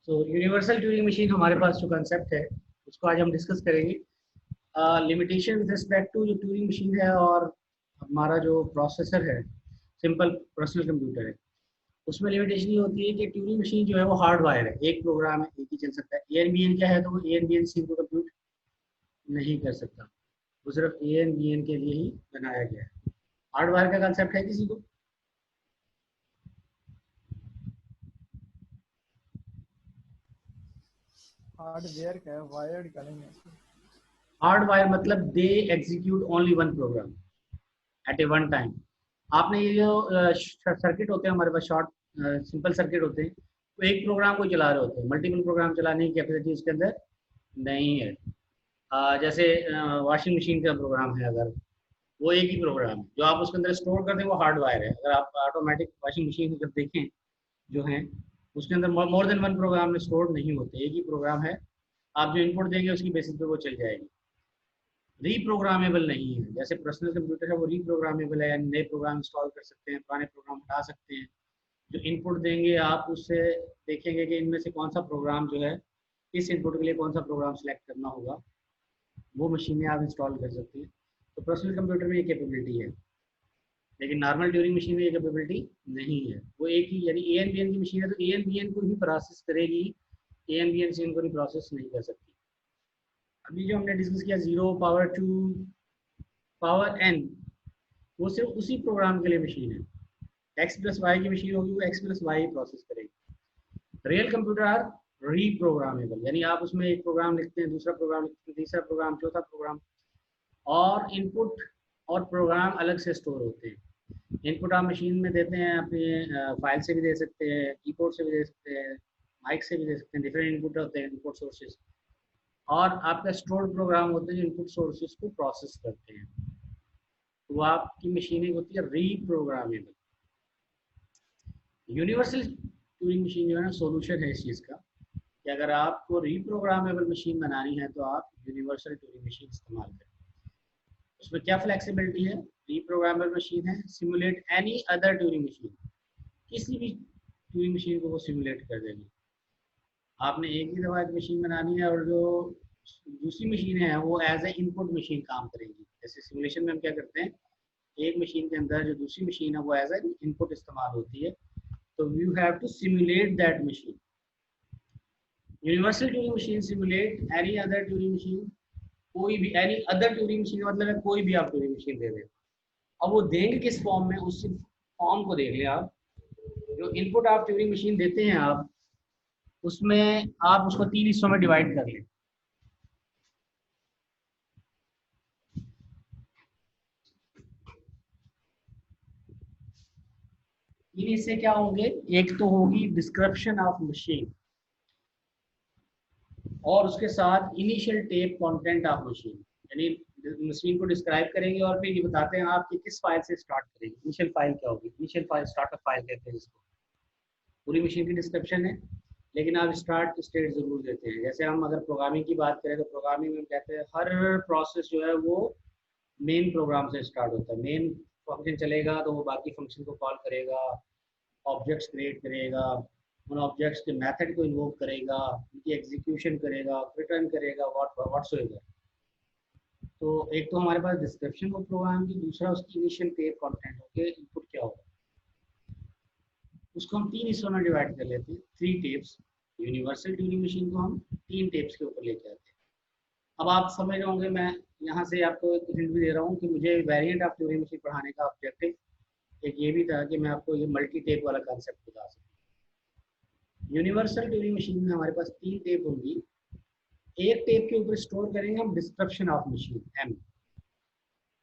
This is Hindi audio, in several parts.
सो यूनिवर्सल ट्यूरिंग मशीन हमारे पास जो कंसेप्ट है उसको आज हम डिस्कस करेंगे। लिमिटेशन विद रिस्पेक्ट टू जो ट्यूरिंग मशीन है और हमारा जो प्रोसेसर है, सिंपल पर्सनल कंप्यूटर है, उसमें लिमिटेशन ये होती है कि ट्यूरिंग मशीन जो है वो हार्ड वायर है, एक प्रोग्राम है, एक ही चल सकता है। ए एन बी एन क्या है, तो वो ए एन बी एन सी को कंप्यूट नहीं कर सकता, वो सिर्फ ए एन बी एन के लिए ही बनाया गया है। हार्ड वायर का कंसेप्ट है किसी को? हार्डवेयर का है, वायर्ड का नहीं है। हार्ड वायर मतलब they execute only one program at a one time. आपने ये जो सर्किट होते हैं हमारे पास, शॉर्ट सिंपल सर्किट होते हैं, वो एक प्रोग्राम को चला रहे होते हैं, मल्टीपल प्रोग्राम चलाने की कैपेसिटी उसके अंदर नहीं है। जैसे वॉशिंग मशीन का प्रोग्राम है, अगर वो एक ही प्रोग्राम है जो आप उसके अंदर स्टोर करते हैं, वो हार्डवायर है। अगर आप ऑटोमेटिक वॉशिंग मशीन अगर देखें जो है, उसके अंदर मोर देन वन प्रोग्राम में स्टोर नहीं होते, एक ही प्रोग्राम है। आप जो इनपुट देंगे उसकी बेसिस पे वो चल जाएगी, रीप्रोग्रामेबल नहीं है। जैसे पर्सनल कंप्यूटर है वो रीप्रोग्रामेबल है, यानी नए प्रोग्राम इंस्टॉल कर सकते हैं, पुराने प्रोग्राम हटा सकते हैं। जो इनपुट देंगे आप उससे देखेंगे कि इनमें से कौन सा प्रोग्राम जो है, इस इनपुट के लिए कौन सा प्रोग्राम सेलेक्ट करना होगा, वो मशीनें आप इंस्टॉल कर सकते हैं। तो पर्सनल कंप्यूटर में ये कैपेबिलिटी है, लेकिन नॉर्मल ट्यूरिंग मशीन में ये कैपेबिलिटी नहीं है। वो एक ही, यानी ए एन बी एन की मशीन है तो ए एन बी एन को ही प्रोसेस करेगी, ए एन बी एन से इनको नहीं प्रोसेस नहीं कर सकती। अभी जो हमने डिस्कस किया 0 पावर 2 पावर n, वो सिर्फ उसी प्रोग्राम के लिए मशीन है। एक्स प्लस वाई की मशीन होगी, वो एक्स प्लस वाई प्रोसेस करेगी। रियल कंप्यूटर आर रीप्रोग्रामेबल, यानी आप उसमें एक प्रोग्राम लिखते हैं, दूसरा प्रोग्राम लिखते हैं, तीसरा प्रोग्राम, चौथा प्रोग्राम, और इनपुट और प्रोग्राम अलग से स्टोर होते हैं। इनपुट आप मशीन में देते हैं, अपने फाइल से भी दे सकते हैं, कीबोर्ड से भी दे सकते हैं, माइक से भी दे सकते हैं, डिफरेंट इनपुट होते हैं, इनपुट सोर्सेज। और आपका स्टोर्ड प्रोग्राम होते हैं जो इनपुट सोर्सेज को प्रोसेस करते हैं। तो वो आपकी मशीनिंग होती है रीप्रोग्रामेबल। यूनिवर्सल ट्यूरिंग मशीन जो है ना, सोल्यूशन है इस चीज़ का कि अगर आपको रीप्रोग्रामेबल मशीन बनानी है तो आप यूनिवर्सल ट्यूरिंग मशीन इस्तेमाल करें। उसमें क्या फ्लेक्सिबिलिटी है? रीप्रोग्रामेबल मशीन है, simulate any other Turing machine, किसी भी ट्यूरिंग मशीन को वो सिमुलेट कर देगी। आपने एक ही दफा एक मशीन बनानी है और जो दूसरी मशीनें हैं वो एज ए इनपुट मशीन काम करेंगी। जैसे सिमुलेशन में हम क्या करते हैं, एक मशीन के अंदर जो दूसरी मशीन है वो एज ए इनपुट इस्तेमाल होती है, तो you have to simulate that machine. Universal Turing machine simulate any other Turing machine, कोई भी एनी अदर ट्यूरिंग मशीन मतलब है कोई भी आप ट्यूरिंग मशीन दे दें। अब वो देंगे किस फॉर्म में, उस फॉर्म को देख लें आप। जो इनपुट आप ट्यूरिंग मशीन देते हैं आप, उसमें आप उसको 3 हिस्सों में डिवाइड कर लें। तीन हिस्से क्या होंगे? एक तो होगी डिस्क्रिप्शन ऑफ मशीन, और उसके साथ initial tape content of machine, यानी मशीन को डिस्क्राइब करेंगे और फिर ये बताते हैं आप कि किस फाइल से स्टार्ट करेंगे। इनिशियल फाइल क्या होगी? इनिशियल फाइल स्टार्टअप फाइल कहते हैं इसको। पूरी मशीन की डिस्क्रिप्शन है, लेकिन आप स्टार्ट स्टेट जरूर देते हैं। जैसे हम अगर प्रोग्रामिंग की बात करें तो प्रोग्रामिंग में कहते हैं हर प्रोसेस जो है वो मेन प्रोग्राम से स्टार्ट होता है। मेन फंक्शन चलेगा तो वो बाकी फंक्शन को कॉल करेगा, ऑब्जेक्ट्स क्रिएट करेगा, उन ऑब्जेक्ट्स के मेथड को इन्वोक करेगा, उनकी एग्जीक्यूशन करेगा, रिटर्न करेगा, व्हाटसोएवर। तो एक तो हमारे पास डिस्क्रिप्शन हो प्रोग्राम की, दूसरा उसकी इनिशियल टेप कंटेंट हो के इनपुट क्या होगा। उसको हम 3 हिस्सों में डिवाइड कर लेते हैं, 3 टेप्स। यूनिवर्सल ट्यूरिंग मशीन को हम 3 टेप्स के ऊपर लेके आते हैं। अब आप समझ रहे होंगे, मैं यहाँ से आपको एक हिंट भी दे रहा हूँ कि मुझे वेरिएंट ऑफ ट्यूरिंग मशीन पढ़ाने का ऑब्जेक्टिव एक ये भी था कि मैं आपको ये मल्टी टेप वाला कॉन्सेप्ट बता सकूँ। यूनिवर्सल ट्यूरिंग मशीन में हमारे पास 3 टेप होंगी। एक टेप के ऊपर स्टोर करेंगे हम डिस्क्रिप्शन ऑफ मशीन एम,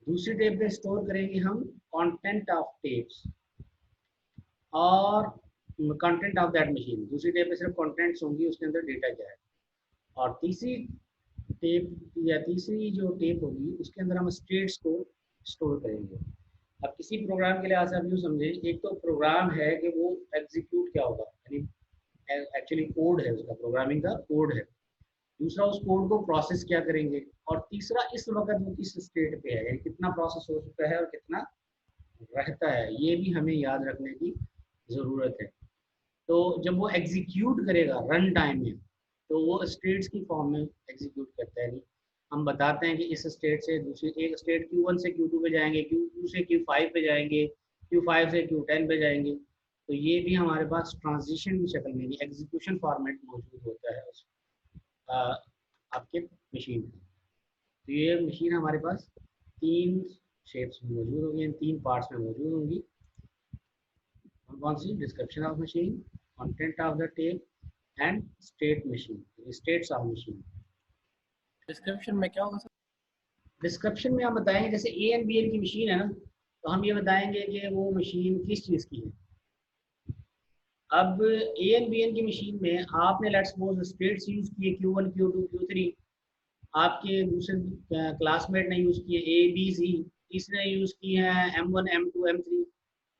दूसरी टेप पे स्टोर करेंगे हम कंटेंट ऑफ टेप्स और कंटेंट ऑफ दैट मशीन। दूसरी टेप पे सिर्फ कंटेंट्स होंगी, उसके अंदर डेटा क्या है। और तीसरी टेप या तीसरी जो टेप होगी उसके अंदर हम स्टेट्स को स्टोर करेंगे। अब किसी प्रोग्राम के लिए आप यूँ समझें, एक तो प्रोग्राम है कि वो एग्जीक्यूट क्या होगा, यानी एक्चुअली कोड है, उसका प्रोग्रामिंग का कोड है। दूसरा उस कोड को प्रोसेस क्या करेंगे, और तीसरा इस वक्त वो किस स्टेट पे है, यानी कितना प्रोसेस हो चुका है और कितना रहता है, ये भी हमें याद रखने की ज़रूरत है। तो जब वो एग्जीक्यूट करेगा रन टाइम में, तो वो स्टेट्स की फॉर्म में एग्जीक्यूट करता है। नहीं, हम बताते हैं कि इस स्टेट से दूसरी एक स्टेट Q1 से Q2 पे जाएंगे, Q2 से Q5 पे जाएंगे, Q5 से Q10 पे जाएंगे। तो ये भी हमारे पास ट्रांजिशन की शक्ल में भी एग्जीक्यूशन फॉर्मेट मौजूद होता है आपके मशीन में। तो ये मशीन हमारे पास 3 शेप्स में मौजूद होगी, इन 3 पार्ट्स में मौजूद होंगी। कौन सी? Description of machine, content of the tape and state machine, states of machine. Description में क्या होगा सर? डिस्क्रिप्शन में हम बताएंगे जैसे ए एंड बी एन की मशीन है ना, तो हम ये बताएंगे कि वो मशीन किस चीज़ की है। अब ए एंड बी एन की मशीन में आपने लेट्स सपोज स्टेट्स यूज़ किए Q1 Q2 Q3, आपके दूसरे क्लासमेट ने यूज़ किए A B C, तीसरे यूज़ किए हैं M1 M2 M3।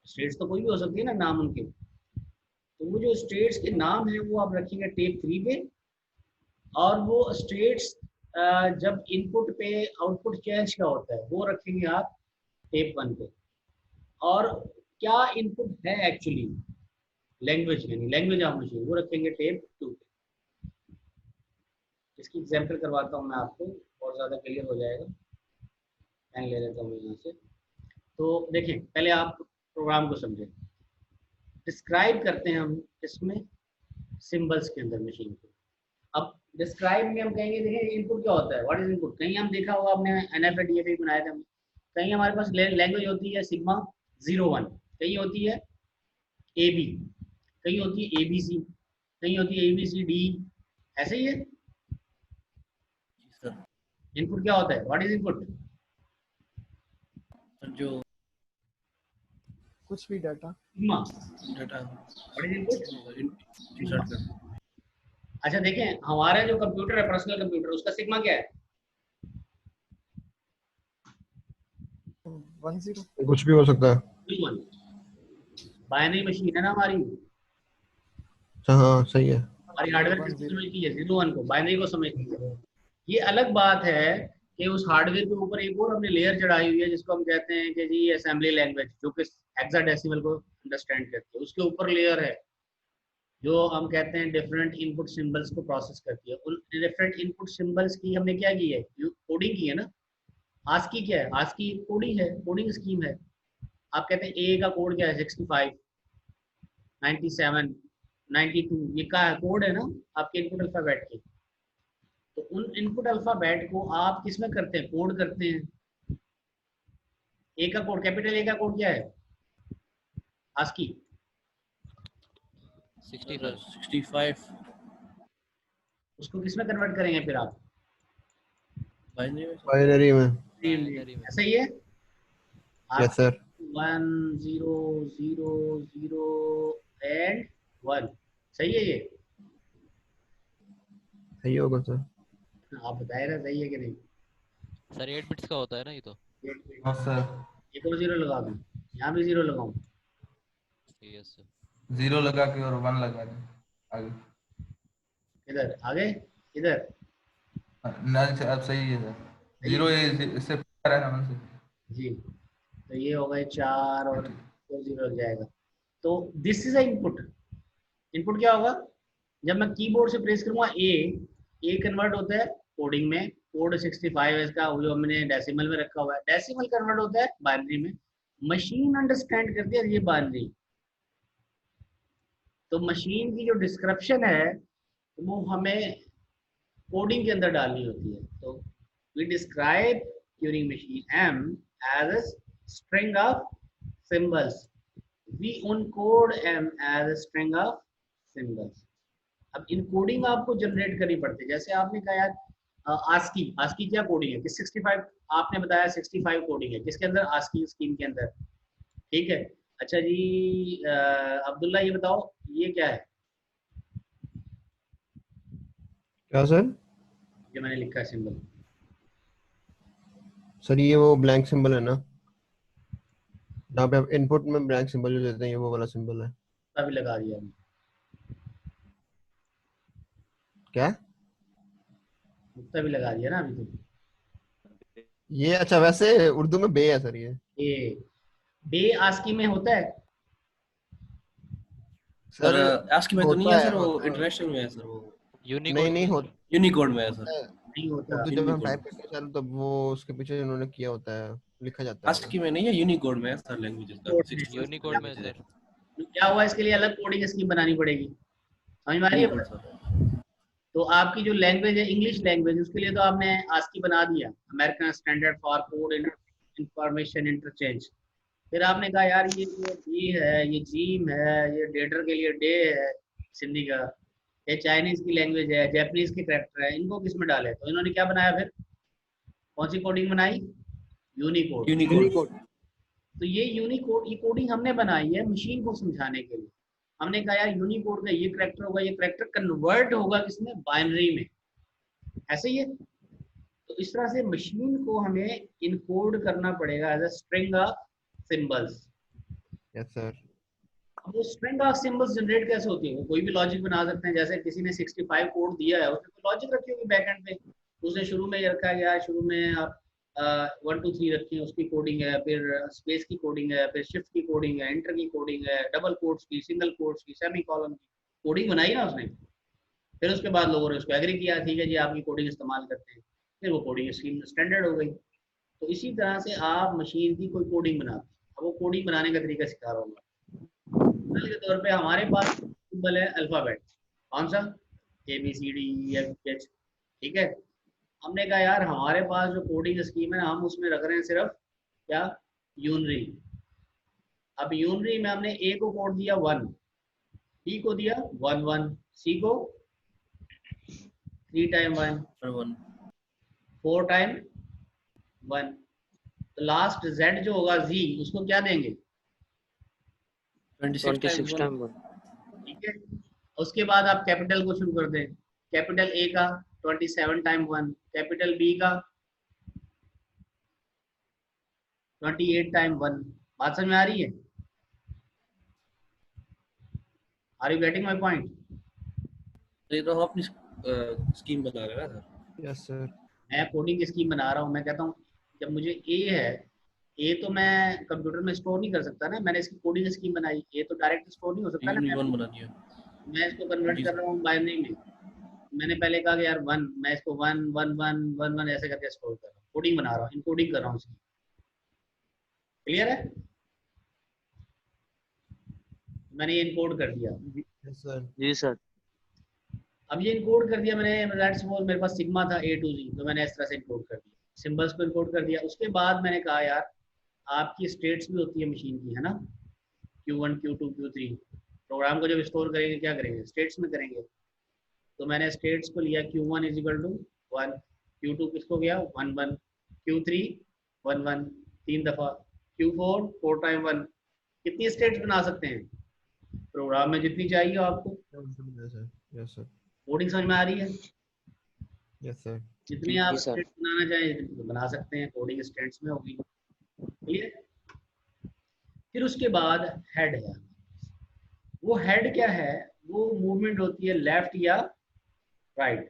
स्टेट्स तो कोई भी हो सकती है ना नाम उनके। तो वो जो स्टेट्स के नाम है वो आप रखेंगे टेप 3 पे, और वो स्टेट्स जब इनपुट पे आउटपुट चेंज का होता है वो रखेंगे आप टेप 1 पे। और क्या इनपुट है एक्चुअली लैंग्वेज, यानी लैंग्वेज ऑफ मशीन, वो रखेंगे टेप 2 पे। इसकी एग्जांपल करवाता हूँ मैं आपको, और ज़्यादा क्लियर हो जाएगा। पेन ले लेता हूँ यहाँ से। तो देखें, पहले आप प्रोग्राम को समझें। डिस्क्राइब करते हैं हम इसमें सिंबल्स के अंदर मशीन को। अब डिस्क्राइब में हम कहेंगे, देखें इनपुट क्या होता है, व्हाट इज इनपुट। कहीं हम देखा होगा आपने NF DFA बनाया था, कहीं हमारे पास लैंग्वेज होती है सिग्मा 01, कहीं होती है AB, कहीं होती है ABC, कहीं होती है ABCD, ऐसे ही है। सर इनपुट क्या होता है, व्हाट इज इनपुट? जो कुछ भी data. Sigma, data what is input? Insert कर। अच्छा देखें, हमारा जो कंप्यूटर है, पर्सनल कंप्यूटर, उसका सिग्मा क्या है? 10। कुछ भी हो सकता है। 1। बाइनरी मशीन है ना हमारी, अच्छा हाँ सही है। हमारी हार्डवेयर किसको समझती है? 0 1 को, बाइनरी को समझती है। ये अलग बात है कि उस हार्डवेयर के ऊपर एक और हमने लेयर चढ़ाई हुई है जिसको हम कहते हैं कि जी असेंबली लैंग्वेज, जो कि हेक्साडेसिमल को अंडरस्टैंड करती है। उसके ऊपर लेयर है जो हम कहते हैं डिफरेंट इनपुट सिंबल्स को प्रोसेस करती है। उन डिफरेंट इनपुट सिंबल्स की हमने क्या की है, कोडिंग की है ना। आस्की क्या है? आस्की कोडिंग है, कोडिंग स्कीम है। आप कहते हैं ए का कोड क्या है? 65 97 92, ये का कोड है ना आपके इनपुट अल्फाबेट के। तो उन इनपुट अल्फाबेट को आप किस में करते हैं? कोड करते हैं। ए का कोड, कैपिटल ए का कोड क्या है? आस्की 65 उसको किस में कन्वर्ट करेंगे फिर आप? बाइनरी में। बाइनरी में। ऐसा ही है। Yes sir. 1 0 0 0 एंड 1, सही है ये? सही होगा सर। आप बताए ना सही है कि नहीं? सर 8 बिट्स का होता है ना ये तो। हाँ सर। एक और 0 लगा दूं, यहाँ भी 0 लगाऊं? Yes sir. 0 लगा के और 1 लगा दे आगे। इधर आगे, इधर ना सर अब सही है सर। 0 इससे पहले है ना 1 से। जी। तो ये हो गए 4 और 2 0 लग जाएगा। तो this is a input. Input क्या होगा? जब मैं कीबोर्ड से प्रेस करूंगा ए कन्वर्ट होता है कोडिंग में, कोड 65 है इसका, जो हमने डेसिमल में रखा हुआ है। डेसिमल कन्वर्ट होता है बाइनरी में। मशीन अंडरस्टैंड करती है ये बाइनरी। तो मशीन की जो डिस्क्रिप्शन है वो हमें कोडिंग के अंदर डालनी होती है। तो we describe Turing machine M as a string of symbols. We encode M as a string of symbols. अब इनकोडिंग आपको जनरेट करनी पड़ती है। जैसे आपने कहा यार आस्की, आस्की क्या कोडिंग है कि 65, आपने बताया 65 कोडिंग है किसके अंदर? आस्की स्कीम के अंदर। ठीक है। अच्छा जी अब्दुल्ला ये बताओ ये क्या है क्या सर? जो मैंने लिखा है सिंबल? सर ये वो ब्लैंक सिंबल है ना, जहाँ पे आप इनपुट में ब्लैंक सिंबल जो देते हैं, ये वो वाला सिंबल है। तभी लगा दिया हमने। क्या? नुक्ता भी लगा दिया ना अभी तो। ये अच्छा वैसे उर्दू में बे है सर ये। ये बे आस्की में होता है। सर सर ASCII में तो नहीं है होता सर, है वो होता है। इंटरनेशनल में है सर, वो यूनिकोड नहीं नहीं में होता यूनिकोड में है सर। है। नहीं होता। उर्दू जब हम यूनिकोड टाइप करते हैं सर तब वो उसके पीछे इन्होंने किया होता है, लिखा जाता है वो। ASCII में नहीं है, यूनिकोड में है सर, लैंग्वेजेस का 64 यूनिकोड में लैंग्वेज है। सर। क्या हुआ, इसके लिए अलग कोडिंग स्कीम बनानी पड़ेगी, समझ में आ रही है? Unicode sir. तो आपकी जो लैंग्वेज है इंग्लिश लैंग्वेज, उसके लिए तो आपने आस्की बना दिया, American standard for code information interchange. फिर आपने कहा यार ये डी है, ये जीम है, ये डेटर के लिए डे है सिंधी का, ये चाइनीज की लैंग्वेज है, जापानीज के कैरेक्टर है, इनको किस में डाले? तो इन्होंने क्या बनाया फिर, कौन सी कोडिंग बनाई? यूनिकोड। यूनिकोड। तो ये यूनिकोड, ये कोडिंग हमने बनाई है मशीन को समझाने के लिए। हमने कहा यार यूनिकोड का ये करैक्टर होगा, ये करैक्टर कन्वर्ट होगा किसमें, बाइनरी में, ऐसे ही है। तो इस तरह से मशीन को हमें इनकोड करना पड़ेगा as a string of symbols. Yes sir. अब वो स्ट्रिंग ऑफ सिंबल्स जनरेट कैसे होती है? वो कोई भी लॉजिक बना सकते हैं, जैसे किसी ने 65 कोड दिया है, उसने तो लॉजिक रखी होगी बैकएंड पे, उसने शुरू में ये रखा गया, शुरू में आप 1 2 3 रखी है, उसकी कोडिंग है, फिर स्पेस की कोडिंग है, फिर शिफ्ट की कोडिंग है, एंटर की कोडिंग है, डबल कोट्स की, सिंगल कोट्स की, सेमी कॉलन की कोडिंग बनाई ना उसने। फिर उसके बाद लोगों ने उसको एग्री किया, ठीक है जी आपकी कोडिंग इस्तेमाल करते हैं, फिर वो कोडिंग स्कीम स्टैंडर्ड हो गई। तो इसी तरह से आप मशीन की कोई कोडिंग बनाते हैं। अब वो कोडिंग बनाने का तरीका सिखा रहा हूँ। मिसाल के तौर पे हमारे पास सिंबल है अल्फाबेट, कौन सा? ABCDEFGH, ठीक है। हमने कहा यार हमारे पास जो कोडिंग स्कीम है ना, हम उसमें रख रहे हैं सिर्फ क्या, यूनरी। अब यूनरी में हमने A को कोड दिया 1, B को दिया 1 1, C को 3 टाइम 1, सर 1 4 टाइम 1। तो लास्ट Z जो होगा Z, उसको क्या देंगे? 26 26 टाइम टाइम 1। 1। ठीक है। उसके बाद आप कैपिटल को शुरू कर दें, कैपिटल A का 27 टाइम 1, कैपिटल B का 28 टाइम 1। बात समझ में आ रही है? Are you getting my point? ये तो हम अपनी स्कीम बना रहे हैं ना सर। Yes sir. मैं कोडिंग स्कीम बना रहा हूँ। मैं कहता हूँ जब मुझे ए है, ए तो मैं कंप्यूटर में स्टोर नहीं कर सकता ना, मैंने इसकी कोडिंग स्कीम बनाई, ए तो डायरेक्ट स्टोर नहीं हो सकता ना। यूनिट 1 बना दिया। मैं इसको कन्वर्ट जी कर सर। रहा हूँ बाइनरी में। मैंने पहले कहा कि यार 1, मैं इसको 1 1 1 1 1 ऐसे करके स्टोर कर रहा हूँ, कोडिंग बना रहा हूँ, इनकोडिंग कर रहा हूँ इसकी। क्लियर है? मैंने ये इनकोड कर दिया। Yes sir. जी सर। अब ये इनकोड कर दिया मैंने, लेट्स सपोज मेरे पास सिग्मा था A to Z, तो मैंने इस तरह से इनकोड कर दिया, सिंबल्स को इनकोड कर दिया। उसके बाद मैंने कहा यार आपकी स्टेट्स भी होती है मशीन की, है ना, Q1 Q2 Q3। प्रोग्राम को जब स्टोर करेंगे क्या करेंगे? स्टेट्स में करेंगे। तो मैंने स्टेट्स को लिया, Q1 = 1, Q2 किसको गया 1 1, Q3 1 1 3 दफा, Q4 4 टाइम 1। कितनी स्टेट्स बना सकते हैं प्रोग्राम में? जितनी चाहिए आपको। Yes sir. कोडिंग समझ में आ रही है? Yes sir. जितनी जी आप सर। स्टेट्स बनाना चाहें तो बना सकते हैं, कोडिंग स्टेट्स में होगी। क्लियर? फिर उसके बाद हेड है। वो हेड क्या है? वो मूवमेंट होती है लेफ्ट या राइट।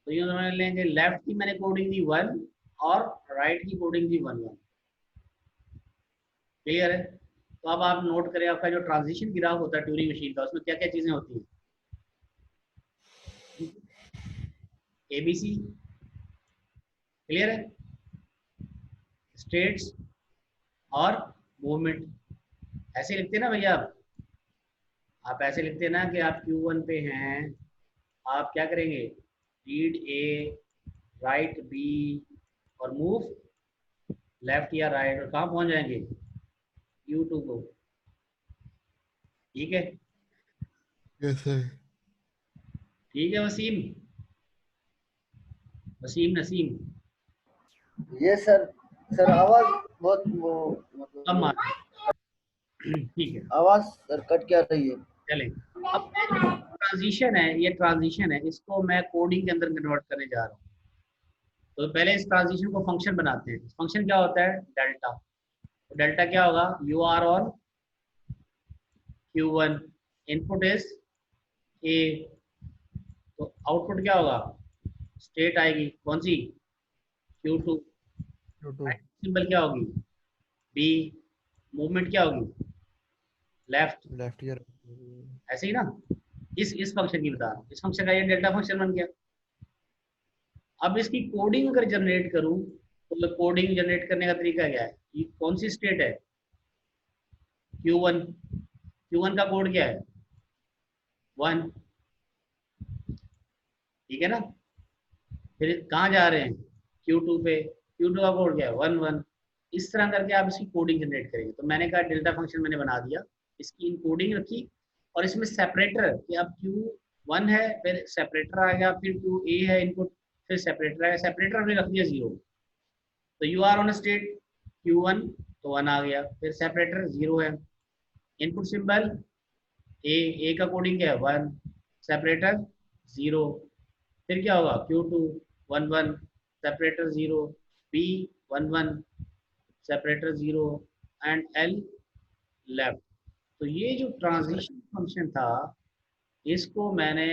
तो ये समझ लेंगे, लेफ्ट की मैंने कोडिंग दी 1 और राइट की कोडिंग दी 1 1। क्लियर है? तो अब आप नोट करें, आपका जो ट्रांजिशन ग्राफ होता है ट्यूरिंग मशीन का, उसमें क्या क्या चीजें होती हैं? ABC, क्लियर है, स्टेट्स और मूवमेंट। ऐसे लिखते हैं ना भैया आप ऐसे लिखते हैं ना कि आप Q1 पे हैं, आप क्या करेंगे? रीड A, राइट B और मूव लेफ्ट या राइट, और कहाँ पहुंच जाएंगे? Q2 को। ठीक है? Yes sir. ठीक है वसीम, वसीम नसीम, ये सर आवाज बहुत वो मतलब कम आ ठीक है आवाज सर कट क्या रही है। चलें। अब ट्रांजिशन है, ये ट्रांजिशन है, इसको मैं कोडिंग के अंदर कन्वर्ट करने जा रहा हूँ। तो पहले इस ट्रांजिशन को फंक्शन बनाते हैं। फंक्शन क्या होता है? डेल्टा। तो डेल्टा क्या होगा? You are on Q1, input is A, तो आउटपुट क्या होगा? स्टेट आएगी, कौन सी? Q2। सिंबल क्या होगी? B। मूवमेंट क्या होगी? लेफ्ट। लेफ्ट या ऐसे ही ना, इस फंक्शन की बता रहा हूँ, इस फंक्शन का ये डेल्टा फंक्शन बन गया। अब इसकी कोडिंग अगर जनरेट करूं तो कोडिंग जनरेट करने का तरीका क्या है, ये कौन सी स्टेट है, Q1, Q1 का कोड क्या है 1, ठीक है ना। फिर कहाँ जा रहे हैं Q2 पे, Q2 का कोड क्या है 1 1। इस तरह करके आप इसकी कोडिंग जनरेट करेंगे। तो मैंने कहा डेल्टा फंक्शन मैंने बना दिया, इसकी इनकोडिंग रखी और इसमें सेपरेटर कि अब Q1 है, फिर सेपरेटर आ गया, फिर QA है इनपुट, फिर सेपरेटर आ गया, सेपरेटर हमने रख दिया 0। तो you are on state Q1 तो 1 आ गया, फिर सेपरेटर 0 है, इनपुट सिंबल ए का कोडिंग क्या है 1, सेपरेटर 0, फिर क्या होगा Q2 1 1, separator 0, B 1 1, separator 0 and L left. तो ये जो ट्रांजिशन फंक्शन था इसको मैंने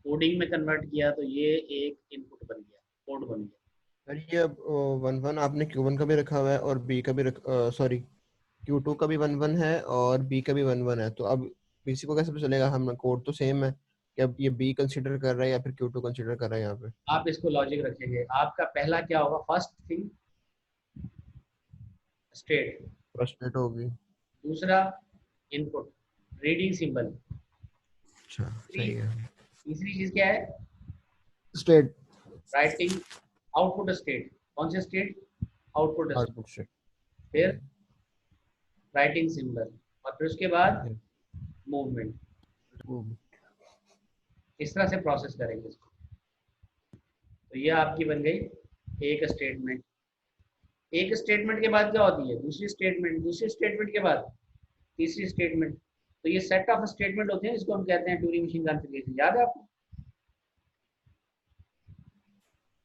कोडिंग में कन्वर्ट किया, तो ये एक इनपुट बन गया, कोड बन गया। सर ये अब 1 1 आपने Q1 का भी रखा हुआ है और B का भी सॉरी Q2 का भी 1 1 है और B का भी 1 1 है। तो अब PC को कैसे पता चलेगा, हम कोड तो सेम है, कि अब ये B कंसीडर कर रहा है या फिर Q2 कंसीडर कर रहा है यहाँ पे? आप इसको लॉजिक रखेंगे, आपका पहला क्या होगा, फर्स्ट थिंग स्टेट, फर्स्ट होगी। दूसरा इनपुट रीडिंग सिंबल, अच्छा सही है। तीसरी चीज क्या है स्टेट, राइटिंग आउटपुट स्टेट, कौन से state output state, output state, फिर राइटिंग सिंबल और फिर उसके बाद मूवमेंट। इस तरह से प्रोसेस करेंगे इसको। तो ये आपकी बन गई एक स्टेटमेंट। एक स्टेटमेंट के बाद क्या होती है दूसरी स्टेटमेंट, दूसरी स्टेटमेंट के बाद तीसरी स्टेटमेंट। तो ये सेट ऑफ स्टेटमेंट होते हैं, इसको हम कहते हैं ट्यूरिंग मशीन कॉन्फ़िगरेशन। याद है आपको?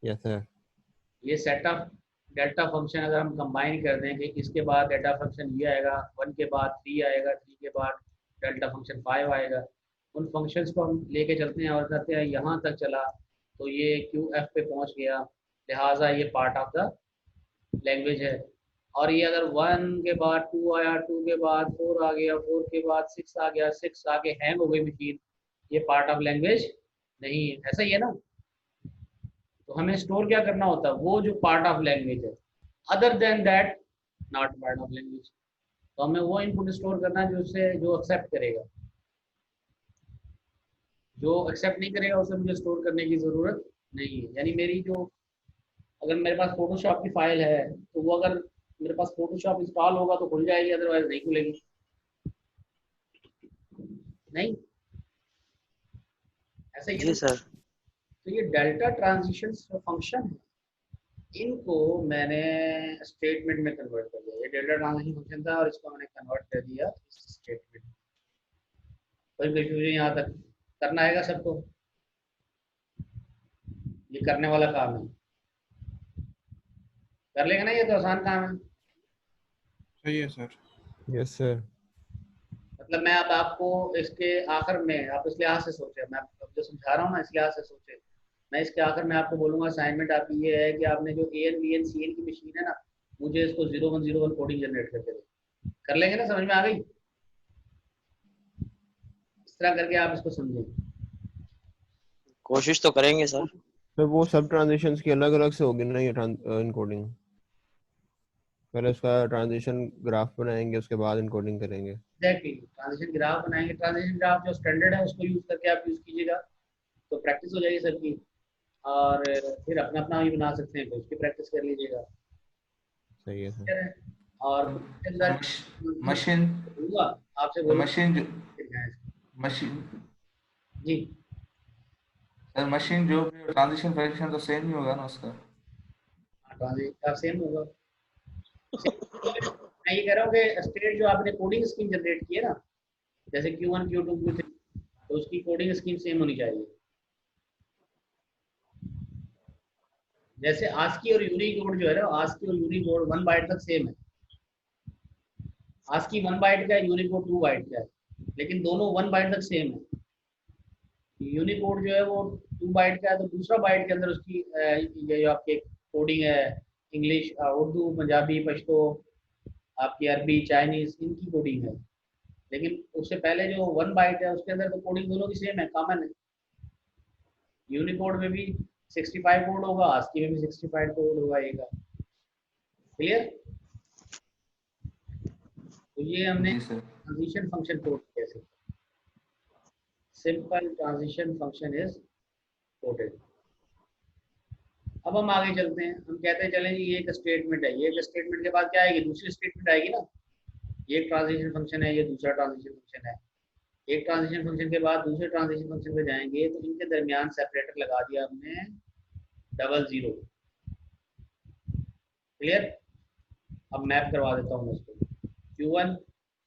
Yes sir. ये सेट ऑफ डेल्टा फंक्शन अगर हम कंबाइन कर दें कि इसके बाद डेल्टा फंक्शन ये आएगा, 1 के बाद 3 आएगा, 3 के बाद डेल्टा फंक्शन 5 आएगा, उन फंक्शंस को हम लेके चलते हैं और कहते हैं यहाँ तक चला तो ये QF पे पहुँच गया, लिहाजा ये पार्ट ऑफ द लैंग्वेज है। और ये अगर 1 के बाद 2 आया, 2 के बाद 4 आ गया, 4 के बाद 6 आ गया, 6 आके हैंग हो गई मशीन, ये पार्ट ऑफ लैंग्वेज नहीं है। ऐसा ही है ना। तो हमें स्टोर क्या करना होता है, वो जो पार्ट ऑफ लैंग्वेज है, other than that not part of language. तो हमें वो इनपुट स्टोर करना है जो एक्सेप्ट करेगा, जो एक्सेप्ट नहीं करेगा उसे मुझे स्टोर करने की ज़रूरत नहीं है। यानी मेरी जो, अगर मेरे पास फोटोशॉप की फाइल है तो वो अगर मेरे पास फोटोशॉप इंस्टॉल होगा तो खुल जाएगी, अदरवाइज नहीं खुलेगी। नहीं ऐसा ही है जी सर। तो ये डेल्टा ट्रांजिशन फंक्शन है, इनको मैंने स्टेटमेंट में कन्वर्ट कर दिया। ये डेल्टा ट्रांजिशन फंक्शन था और इसको मैंने कन्वर्ट कर दिया स्टेटमेंट। कोई कंफ्यूजन यहाँ तक? करना आएगा सबको? ये करने वाला काम है, कर लेगा ना, ये तो आसान काम है। सही है सर। Yes sir. मतलब मैं अब आपको इसके आखिर में, आप इस लिहाज से सोचे, मैं आपको जो समझा रहा हूँ ना इस लिहाज से सोचे, मैं इसके आखिर में आपको बोलूंगा असाइनमेंट आपकी ये है कि आपने जो AN BN CN की मशीन है ना, मुझे इसको 0101 कोडिंग जनरेट करके दे। कर लेंगे ना, समझ में आ गई? इस तरह करके आप इसको समझें। कोशिश तो करेंगे सर। तो वो सब ट्रांजिशंस की अलग अलग से होगी ना ये इनकोडिंग? पहले उसका ट्रांजिशन ग्राफ बनाएंगे, उसके बाद इनकोडिंग करेंगे। एग्जैक्टली, ट्रांजिशन ग्राफ बनाएंगे। ट्रांजिशन ग्राफ जो स्टैंडर्ड है उसको यूज करके आप यूज कीजिएगा तो प्रैक्टिस हो जाएगी सबकी, और फिर अपना अपना भी बना सकते हैं, तो उसकी प्रैक्टिस कर लीजिएगा। सही है सर। और मशीन हुआ आपसे बोलो मशीन मशीन जी सर, मशीन जो भी ट्रांजिशन फंक्शन तो सेम ही होगा ना उसका? ट्रांजिशन सेम होगा। मैं ये कह रहा हूँ कि स्टेट जो आपने कोडिंग स्कीम जनरेट की है ना, जैसे Q1 Q2 Q3, तो उसकी कोडिंग स्कीम सेम होनी चाहिए। जैसे ASCII और यूनिकोड जो है ना, ASCII और यूनिकोड 1 बाइट तक सेम है। ASCII 1 बाइट का है, यूनिकोड 2 बाइट का है, लेकिन दोनों 1 बाइट तक सेम है। यूनिकोड जो है वो 2 बाइट का है, तो दूसरा बाइट के अंदर उसकी ये जो आपके कोडिंग है, इंग्लिश, उर्दू, पंजाबी, पश्तो, आपकी अरबी, चाइनीज, इनकी कोडिंग है। लेकिन उससे पहले जो 1 बाइट है उसके अंदर तो कोडिंग दोनों की सेम है, कॉमन है। यूनिकोड में भी 65 कोड होगा, ASCII में भी 65 कोड होगा ए का। क्लियर? तो ये हमने जी सर। ट्रांजिशन फंक्शन कोड कैसे, simple transition function is coded. अब हम आगे चलते हैं, हम कहते हैं चलें जी ये एक स्टेटमेंट है, ये एक स्टेटमेंट के बाद क्या आएगी, दूसरी स्टेटमेंट आएगी ना। ये एक ट्रांजिशन फंक्शन है, ये दूसरा ट्रांजिशन फंक्शन है। एक ट्रांजिशन फंक्शन के बाद दूसरे ट्रांजिशन फंक्शन पे जाएंगे तो इनके दरमियान सेपरेटर लगा दिया हमने डबल जीरो। क्लियर? अब मैप करवा देता हूँ उसको। Q1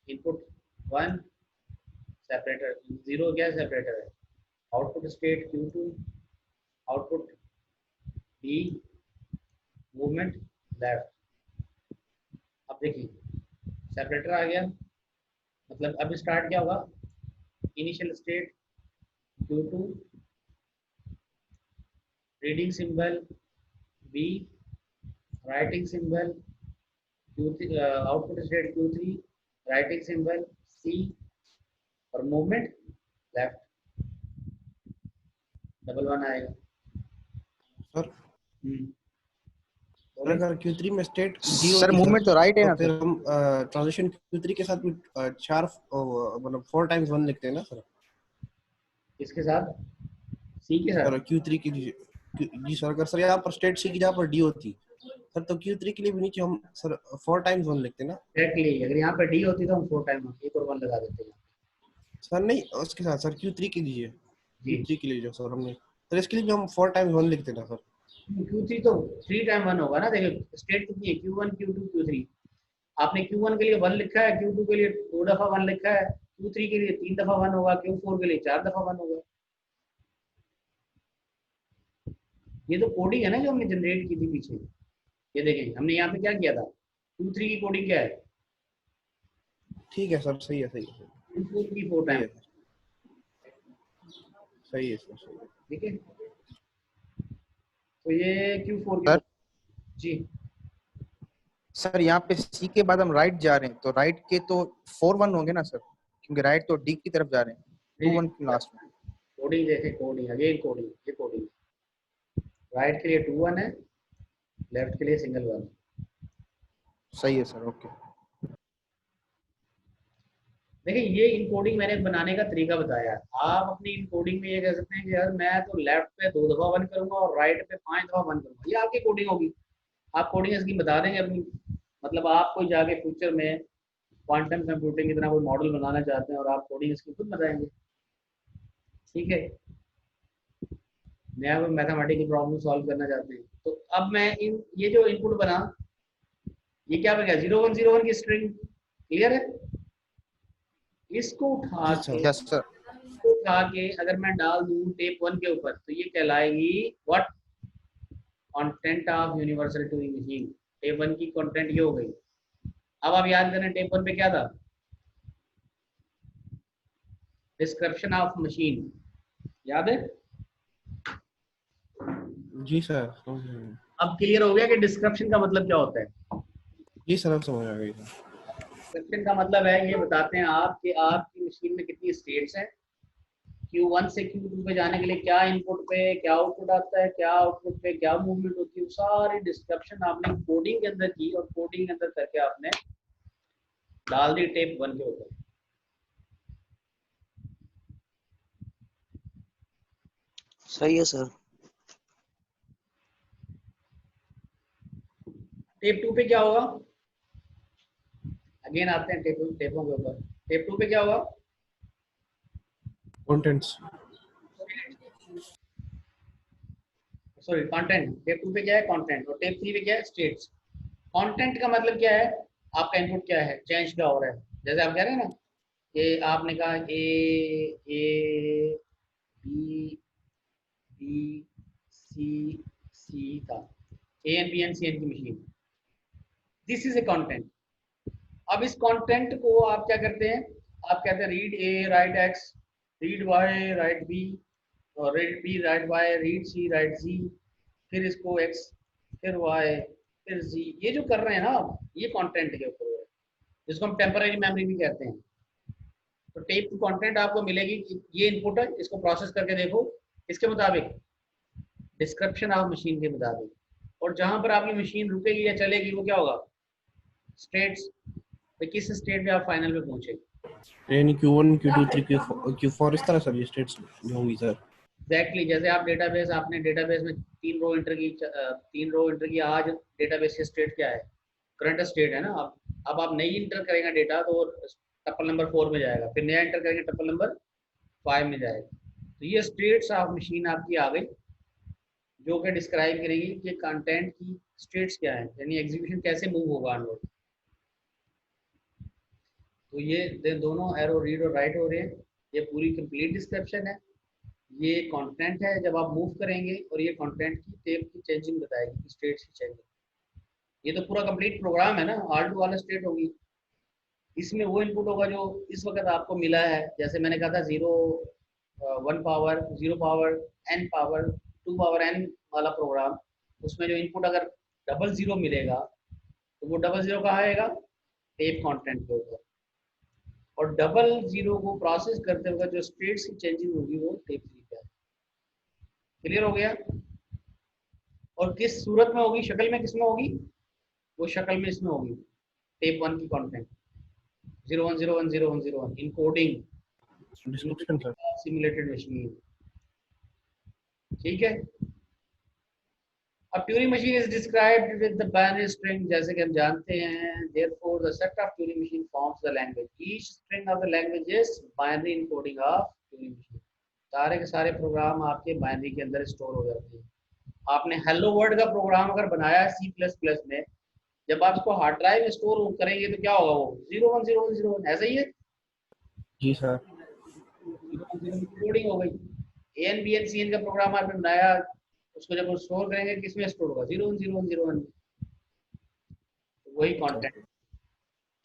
इनपुट 1 सेपरेटर, 0 क्या सेपरेटर है, output state Q2, output B movement left. अब देखिए सेपरेटर आ गया, मतलब अब स्टार्ट क्या होगा, initial state Q2, reading symbol B, writing symbol Q3, output state Q3, writing symbol C और मूवमेंट लेफ्ट। डबल 1 आएगा सर। बोले? अगर Q3 में स्टेट सर मूवमेंट तो राइट है तो ना फिर सर? हम ट्रांजिशन Q3 के साथ चार मतलब 4 टाइम्स 1 लिखते हैं ना सर? इसके साथ C के साथ सर Q3 के लिए जी सर, अगर सर यहाँ पर स्टेट C की जगह पर D होती सर तो Q3 के लिए भी नीचे हम सर 4 टाइम्स 1 लिखते हैं ना? एग्जैक्टली, अगर यहाँ पे D होती तो हम 4 टाइम एक और 1 लगा देते हैं सर नहीं, उसके साथ सर Q3 के लिए, जी। Q3 के लिए जो सर हमने, सर इसके लिए भी हम 4 टाइम्स 1 लिखते हैं ना सर? Q3 तो 3 टाइम 1 होगा ना। देखिए स्टेट कितनी है, Q1 Q2 Q3। आपने Q1 के लिए 1 लिखा है, Q2 के लिए 2 दफा 1 लिखा है, Q3 के लिए 3 दफा 1 होगा, Q4 के लिए 4 दफा 1 होगा। ये तो कोडिंग है ना जो हमने जनरेट की थी पीछे। ये देखें हमने यहाँ पे क्या किया था, Q3 की कोडिंग क्या है, ठीक है सर, सही है, सही है, Q4 की 4 सही टाइम। है सर, सही है सर, सही है। ठीक है, तो ये Q4 सर? की जी। सर यहाँ पे सी के बाद हम राइट जा रहे हैं तो राइट के तो 4-1 होंगे ना सर, क्योंकि राइट तो डी की तरफ जा रहे हैं, 2-1 लास्ट में। कोडिंग देखें, कोडिंग अगेन कोडिंग, ये कोडिंग राइट के लिए 2 1 है, लेफ्ट के लिए सिंगल 1। सही है सर, ओके। देखिए ये इनकोडिंग मैंने बनाने का तरीका बताया है। आप अपनी इनकोडिंग में ये कह सकते हैं कि यार मैं तो लेफ्ट पे 2 दफा 1 करूंगा और राइट पे 5 दफा 1 करूंगा, ये आपकी कोडिंग होगी। आप कोडिंग स्कीम बता देंगे अपनी, मतलब आप कोई जाके फ्यूचर में क्वांटम कंप्यूटिंग की तरह कोई मॉडल बनाना चाहते हैं और आप कोडिंग स्कीम खुद बताएंगे। ठीक है, नया कोई मैथमेटिकल प्रॉब्लम सॉल्व करना चाहते हैं तो अब मैं ये जो इनपुट बना, ये क्या बन गया, 0 1 0 1 की स्ट्रिंग। क्लियर है? इसको उठा के, यस सर। इसको उठा के अगर मैं डाल दूं टेप 1 के ऊपर तो ये कहलाएगी what, content of universal to machine. Tape 1 की कंटेंट ये हो गई। अब आप याद करें टेप 1 पे क्या था, डिस्क्रिप्शन ऑफ मशीन, याद है? जी सर। अब क्लियर हो गया कि डिस्क्रिप्शन का मतलब क्या होता है। जी सर, अब समझ आ गई सर। डिस्क्रिप्शन का मतलब है, ये बताते हैं आप कि आपकी मशीन में कितनी स्टेट्स हैं, Q1 से Q2 पे जाने के लिए क्या इनपुट पे क्या आउटपुट आता है, क्या आउटपुट पे क्या मूवमेंट होती है, वो सारी डिस्क्रिप्शन आपने कोडिंग के अंदर की और कोडिंग के अंदर करके आपने डाल दी टेप 1 के ऊपर। सही है सर। टेप 2 पे क्या होगा, अगेन आते हैं टेपों के ऊपर। टेप 2 पे क्या होगा, कंटेंट्स, सॉरी कंटेंट। टेप 2 पे क्या है, कंटेंट, और टेप 3 पे क्या है, स्टेट्स। कंटेंट का मतलब क्या है, आपका इनपुट क्या है, चेंज क्या हो रहा है। जैसे आप कह रहे हैं ना कि आपने कहा A B B C C था, A N B N C N की machine, this is a content. अब इस कंटेंट को आप क्या करते हैं, आप कहते हैं read A write X, read Y write B, और read B write Y, read C write G, फिर इसको एक्स, फिर वाई, फिर जी। ये जो कर रहे हैं ना आप, ये कंटेंट के ऊपर है, जिसको हम टेम्पररी मेमोरी भी कहते हैं। तो टेप की कंटेंट आपको मिलेगी, ये इनपुट है, इसको प्रोसेस करके देखो इसके मुताबिक, डिस्क्रिप्शन ऑफ मशीन के मुताबिक, और जहां पर आपकी मशीन रुकेगी या चलेगी वो क्या होगा, स्टेट्स, तो किस स्टेट में आप फाइनल में पहुंचे। यानी Q1 Q2 3 Q4 इस तरह सब ये स्टेट्स जो होंगी सर। एग्जैक्टली जैसे आप डेटाबेस, आपने डेटाबेस में 3 रो एंटर की, 3 रो एंटर की, आज डेटाबेस की स्टेट क्या है, करंट स्टेट है ना। अब आप नई इंटर करेंगे डेटा तो टप्पल नंबर 4 में जाएगा, फिर नया एंटर करेंगे टप्पल नंबर 5 में जाएगा। तो ये स्टेट्स ऑफ मशीन आपकी आ गई, जो कि डिस्क्राइब करेगी कि कंटेंट की स्टेट्स क्या है, यानी एग्जीक्यूशन कैसे मूव होगा ऑनवर्ड। तो ये दोनों एरो रीड और राइट हो रहे हैं, ये पूरी कंप्लीट डिस्क्रिप्शन है, ये कंटेंट है जब आप मूव करेंगे, और ये कंटेंट की टेप की चेंजिंग बताएगी, स्टेट्स की चेंजिंग। ये तो पूरा कंप्लीट प्रोग्राम है ना, ऑल टू ऑल स्टेट होगी। इसमें वो इनपुट होगा जो इस वक्त आपको मिला है, जैसे मैंने कहा था 0 1 power 0 power n power 2 power n वाला प्रोग्राम, उसमें जो इनपुट अगर 00 मिलेगा तो वो 00 कहाँ आएगा, टेप कंटेंट के ऊपर, और 00 को प्रोसेस करते वक्त जो स्टेट्स की चेंजिंग होगी वो टेप 3 पे आएगी। क्लियर हो गया। और किस सूरत में होगी, शक्ल में, किस में होगी, वो शक्ल में इसमें होगी, टेप 1 की content 01010101 encoding description sir. Simulated machine. ठीक है। अब Turing machine is described with the binary string, जैसे कि हम जानते हैं, therefore the set of Turing machine forms the language, each string of the language is binary encoding of Turing machine. सारे के सारे प्रोग्राम आपके बाइनरी के अंदर स्टोर हो जाते हैं। आपने हेलो वर्ल्ड का प्रोग्राम अगर बनाया है C++ में, जब आप इसको हार्ड ड्राइव में स्टोर करेंगे तो क्या होगा, वो 010101 ऐसा ही है जी सर। कोडिंग हो गई। AN BN CN का प्रोग्राम आपने बनाया, उसको जब स्टोर करेंगे किसमें स्टोर होगा, 010101, वही कंटेंट।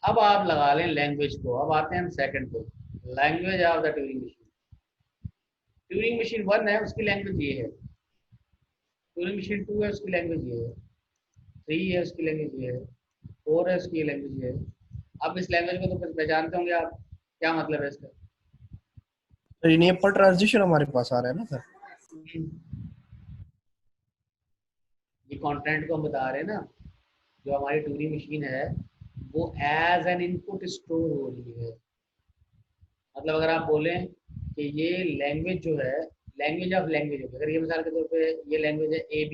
अब आप लगा लें लैंग्वेज को, अब आते हैं हम सेकंड पे, language of the Turing machine. Turing machine 1 है, उसकी लैंग्वेज ये है, ट्यूरिंग मशीन 2 है, उसकी लैंग्वेज ये है, 3 है, उसकी लैंग्वेज ये है, 4 है, उसकी लैंग्वेज ये है। अब इस लैंग्वेज को तो पहचानते होंगे आप, क्या मतलब है इसका, तो ये पर ट्रांजिशन हमारे पास आ रहा है ना सर। ये कंटेंट को हम बता रहे हैं ना, जो हमारी ट्यूरिंग मशीन है वो एज एन इनपुट स्टोर हो रही है। मतलब अगर आप बोलें कि ये लैंग्वेज जो है, लैंग्वेज ऑफ लैंग्वेज होगी, अगर ये मिसाल के तौर पे ये लैंग्वेज है AB,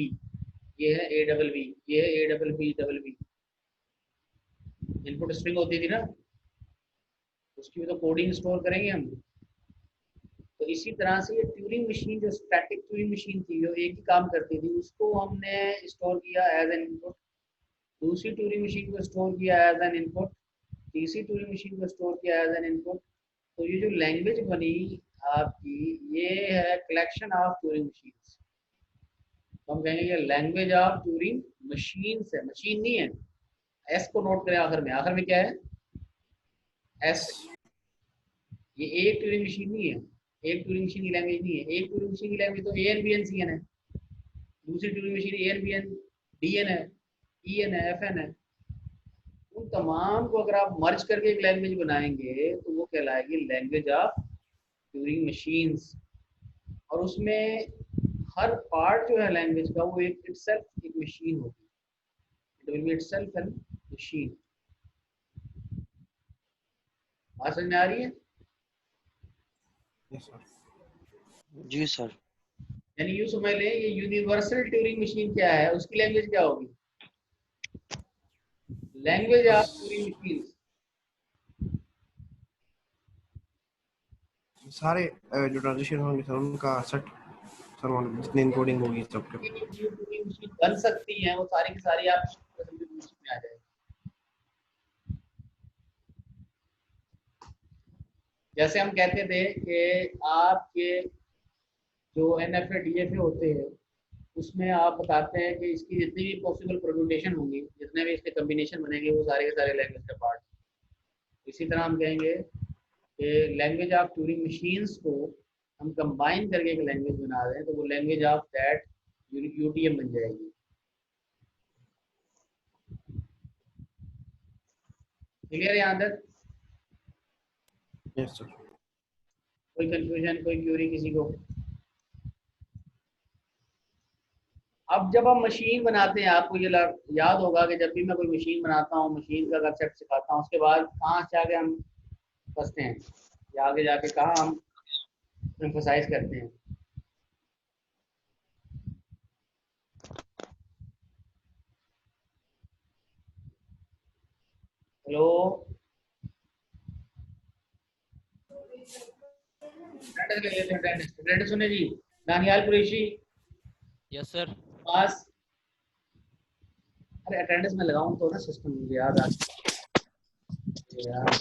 ये है ABB, ये है ABB, इनपुट स्ट्रिंग होती थी ना, उसकी भी तो कोडिंग स्टोर करेंगे हम। तो इसी तरह से ये ट्यूरिंग मशीन, जो स्टैटिक ट्यूरिंग मशीन थी, जो एक ही काम करती थी, उसको हमने स्टोर किया एज एन इनपुट, दूसरी ट्यूरिंग मशीन को स्टोर किया एज एन इनपुट, तीसरी ट्यूरिंग मशीन को स्टोर किया एज एन इनपुट। तो ये जो लैंग्वेज बनी आपकी, ये है कलेक्शन ऑफ ट्यूरिंग मशीन्स। तो हम कहेंगे ये लैंग्वेज ऑफ ट्यूरिंग मशीन है, मशीन नहीं है। एस को नोट करें आखिर में क्या है, एस। ये एक ट्यूरिंग मशीन नहीं है, एक ट्यूरिंग मशीन की लैंग्वेज नहीं है। एक ट्यूरिंग मशीन की लैंग्वेज तो AN BN CN है, दूसरी Turing machine AN BN DN है, EN है, FN है। उन तमाम को अगर आप मर्ज करके एक लैंग्वेज बनाएंगे तो वो कहलाएगी लैंग्वेज ऑफ ट्यूरिंग मशीन्स। और उसमें हर पार्ट जो है लैंग्वेज का वो एक इटसेल्फ एक मशीन होगी, it will be itself an machine. बात समझ में आ रही है? जी सर। यानी यूं समझ लें, ये यूनिवर्सल ट्यूरिंग मशीन क्या है, उसकी लैंग्वेज क्या होगी, लैंग्वेज ऑफ ट्यूरिंग मशीन। सारे जो ट्रांजिशन होंगे सर उनका सेट सर, जितनी इनकोडिंग होगी सबके ट्यूरिंग मशीन बन सकती हैं वो सारी की सारी आप मशीन में आ जाएगी। जैसे हम कहते थे कि आपके जो NFA DFA होते हैं, उसमें आप बताते हैं कि इसकी जितनी भी पॉसिबल परम्यूटेशन होंगी, जितने भी इसके कम्बिनेशन बनेंगे, वो सारे के सारे लैंग्वेज का पार्ट। इसी तरह हम कहेंगे कि लैंग्वेज ऑफ ट्यूरिंग मशीन्स को हम कंबाइन करके एक लैंग्वेज बना दें तो वो लैंग्वेज ऑफ दैट UTM बन जाएगी। क्लियर है यहाँ तक? Yes sir. कोई कंफ्यूजन, कोई क्यूरी किसी को? अब जब हम मशीन बनाते हैं, आपको ये याद होगा कि जब भी मैं कोई मशीन बनाता हूँ, मशीन का कंसेप्ट सिखाता हूँ, उसके बाद कहाँ से आगे हम फंसते हैं या आगे जाके कहाँ हम एम्फोसाइज करते हैं? हेलो, अटेंडेंस सुने जी। Daniyal Qureshi, yes sir. पास। अरे अटेंडेंस में लगाऊं तो ना सिस्टम याद आ यार।